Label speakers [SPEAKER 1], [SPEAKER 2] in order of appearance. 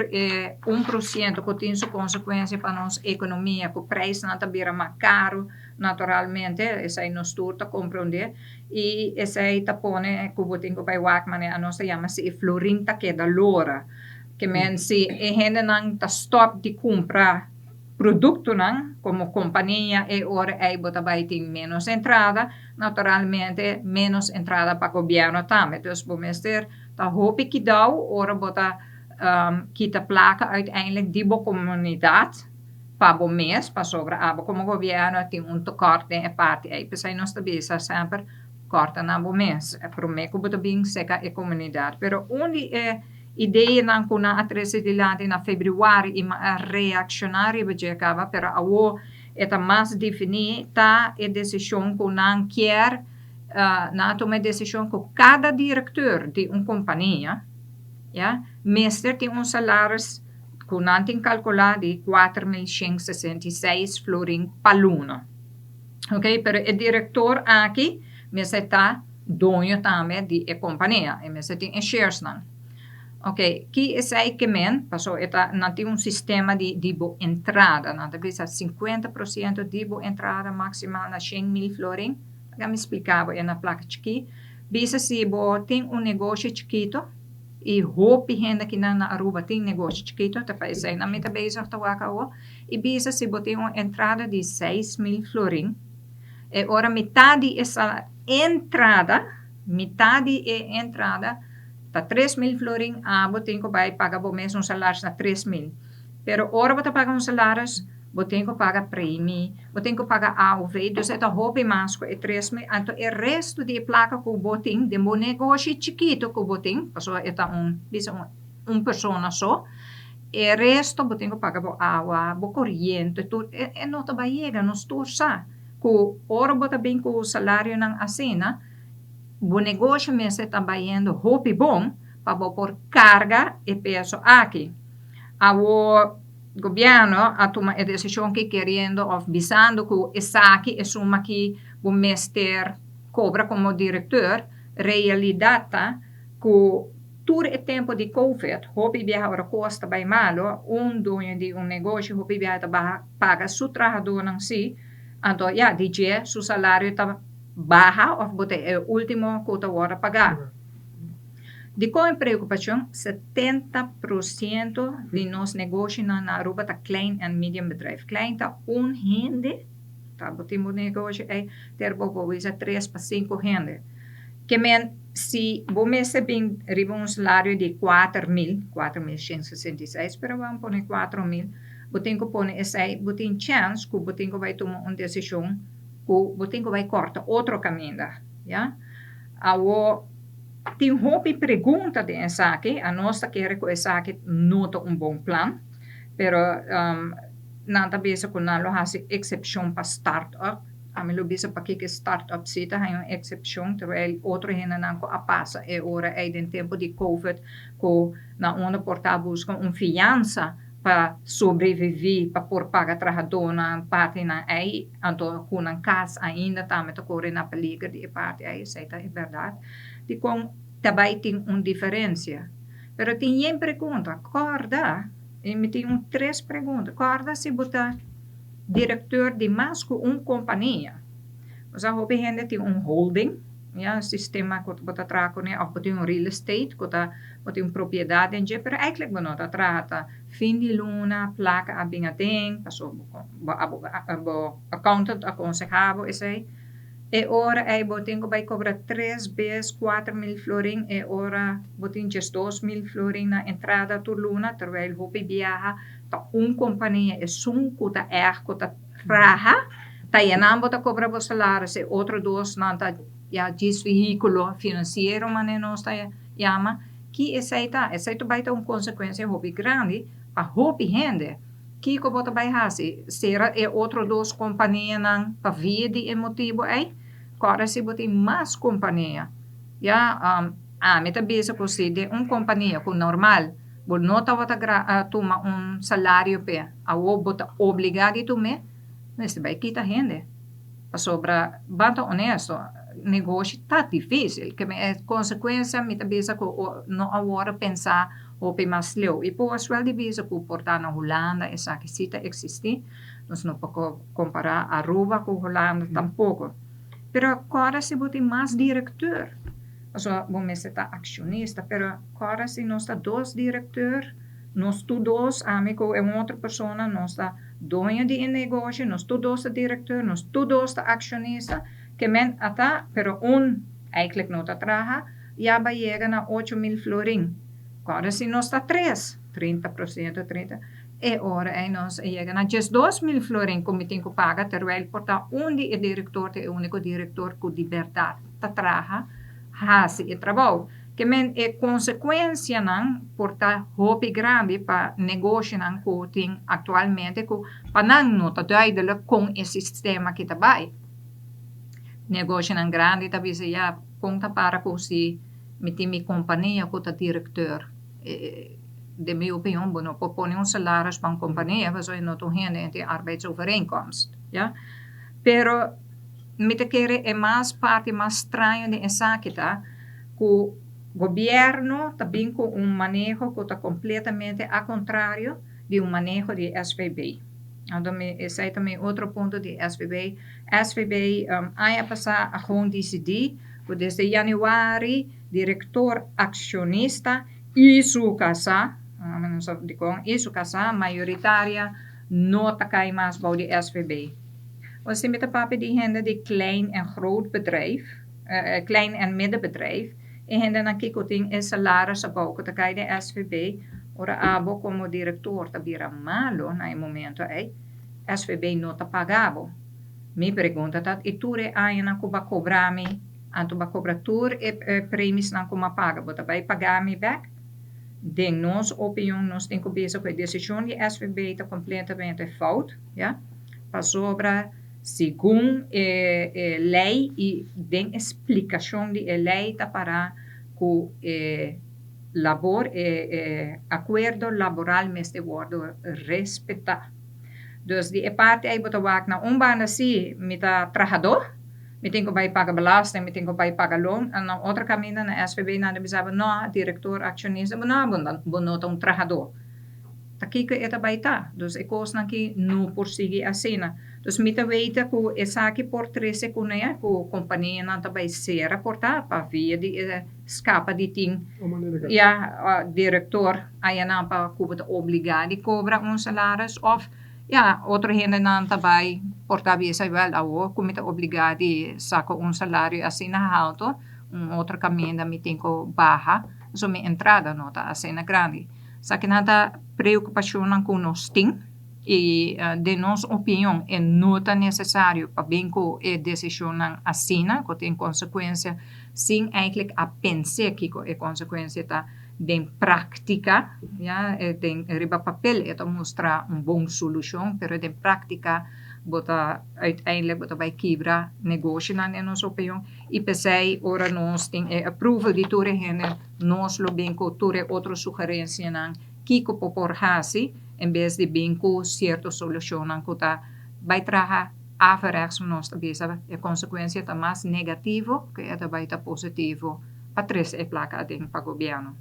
[SPEAKER 1] tur 1% que tem sua consequência para nossa economia, que o preço não está bem mais caro, naturalmente, esse aí nos turta compreender, e esse aí está põe, que botem que vai wakman, a nossa chama-se florinta que da lora, que men se a gente não está stop de comprar produto não, como companhia, e ora aí bota vai ter menos entrada, naturalmente, menos entrada para o governo também. Então, vamos ter, tá hoop que dá, ora bota kita placa uiteindelijk die comunidade para o mês, para sobre a como governo tem tekort em parte aí, pensei nós também sempre corta na o mês, para o mês que bota bem seca a comunidade, pero onde é ideia não com a atrese de lá na februário e a reaccionária becacava, pero a eta mais definida a decisão que não quer na tomar decisão que cada diretor de uma companhia ja, meester tem salário que não tem calculado de 4.166 florin paluna. Ok? Pero o diretor aqui, mas está dono também de companhia, e mas tem shares não. Ok, que é aí que men, passou, não tem sistema de entrada, não tem 50% de entrada maximal na 100.000 florin. Já me explicava na placa aqui. Bisa se tem negócio chiquito, e hope gente que na Aruba tem negócio chiquito, tá para isso aí na meta bezig tá waka e bisa se tem uma entrada de 6.000 florin. E ora metade essa entrada tá 3.000 florin, botem que vai pagar por mês salário na 3.000. Pero ora você paga salário, botem que paga prêmio, botem que paga AOV, então é hope mais que 3.000, então o resto de placa que botem de um negócio chiquito que botem, passou é pessoa só, e resto botem que paga por água, por corrente, tudo, e não tá chega, não estou sa, que ora bota bem com o salário não assina, o negócio mesmo está trabalhando hope bom para por carga e peso aqui. O governo a tomar a decisão que querendo avisando que essa aqui é uma que o mestre cobra como diretor, realidade que todo o tempo de Covid, hope viaja agora custa bem malo, dono de negócio hope viaja paga seu trabalhador não si, então já DJ seu salário está baja ou bote é o último que eu vou pagar. De qual preocupação? 70% de nos negócios na Aruba está klein en medium bedrijf. Klein está gente, tá botemos negócio é ter boa 3 para 5 gente. Que men se você bem riba salário de 4.166, pero vamos pôr 4.000, botem que pôr esse botem chance que botem que vai tomar uma decisão que botem que vai cortar outro caminho, já? Tem uma pergunta de essa aqui, a nossa quer que essa aqui nota bom plano, pero não está bisa com não há exceção para startup, a mim lo bisa para que startup cita há uma exceção, terwijl outro ainda não passa é hora é em tempo de Covid que na onda portar busca fiança para sobreviver, para por pagar trabalhador na parte na aí, então com a casa ainda também está correndo na peliga de parte aí, isso é verdade. De como também tem uma diferença. Pero tem uma pergunta, corda, e me tem 3 perguntas, corda se botar diretor de mais que uma companhia. Você houve gente tem holding, ja, sistema que botar traco, né, ou botar real estate, que botar propriedade em pero eigenlijk não tá trata fim de luna, placa a bem tem, passou accountant aconselhava esse aí. E ora aí botem que vai cobrar 3 vezes 4.000 florin e ora botem just 2.000 florin na entrada por luna, terwijl hope viaja ta companhia é sunco ta ta raha, ta yanam bota cobra bo salário se outro dos não ta ja dis veículo financeiro mané nós ta chama que esse aí vai ter uma consequência hope grande para hope rende que ko bota vai hasi será é outro dos companhia não para via de emotivo aí agora se botem mais companhia ja meta bisa ko se de companhia com normal bol nota bota toma salário pe a bota obrigado a tomar mas vai kita rende para sobra bata honesto negócio tá difícil que é consequência meta bisa ko não agora pensar hopi mas leu. E po as well divisa ku portar na Holanda esa que cita existi. Nós não podemos comparar Aruba com Holanda tampouco. Pero agora se bote mais diretor. Also, vamos estar acionista, pero agora se nós está dois diretor, nós todos, amigo, é outra pessoa, nós está dono de negócio, nós todos está diretor, nós todos está acionista, que men ata, pero eigenlijk não está traja, já vai chegar na 8.000 florin. Agora se nós está 30%, 30%, e ora nós chega na just 2.000 florin, como tem que pagar, terwijl porta de diretor, é o único diretor com liberdade, está traja, hasi e trabalho. Que men é consequência não porta hopi grande para negócio não que tem atualmente que para não está duidelijk com esse sistema que está vai. Negócio não grande está bisa já conta para que se me companhia com o diretor. De minha opinião, não propõe salário para a companhia, mas não tem gente arbeidsovereenkomst, ja. Pero me te quer é mais parte mais estranha de essa que tá, que o governo também com manejo que está completamente ao contrário de manejo de SVB. Então, esse é também outro ponto de SVB. SVB, aí passar a gewoon decidir, que desde januário, diretor acionista e sua casa, majoritária, não está cai mais bij de SVB. We zien met de papi die henden die klein en groot bedrijf, klein en middenbedrijf, en henden dan kikoting en salaris abouco te kai de SVB, ora abo como diretor ta vira malo na momento SVB não ta pagabo. Me pergunta dat e ture ai na kuba cobrami, anto ba cobratur e premis na kuma paga, bota vai pagar me back. De nossa opinião, nós temos que pensar que a decisão de SVB está completamente fout, ja? Para sobre, segundo a lei e den explicação de a lei está para que labor acordo laboral mesmo worden respetar. Dus die parte aí botar wak na banda si mita trabajador, me tem que vai pagar belasting, me tem que vai pagar loon, en na outra caminho na SVB na bisaba no diretor acionista, bonota trabajador. Taki que eta baita, dus ik koos na ki no porsigue asina. Dus mita weita ku esaki por 13 kuneya ku companhia na tabay sera porta pa via di scapa di ting. Diretor ayana pa kubota obligado cobra salaris of outro gente não também porta visa igual ao como está obrigado saco salário assim na alto outro caminho da me tem que barra so me entrada nota assim na grande só que nada preocupação com nós tem e de nossa opinião é nota necessário para bem que a decisão assim que tem consequência sem eigenlijk a pensar que a consequência está de prática, tem riba papel é mostrar boa solução, pero de prática uiteindelijk bota vai quebrar negócio na nossa opinião e pensei ora nós tem approval de toda gente nós lo bem com toda outra sugerência nan que por hasi em vez de bem com certa solução nan que tá vai trazer averechts nós também sabe a consequência tá mais negativo que é vai tá positivo para três placa para o governo.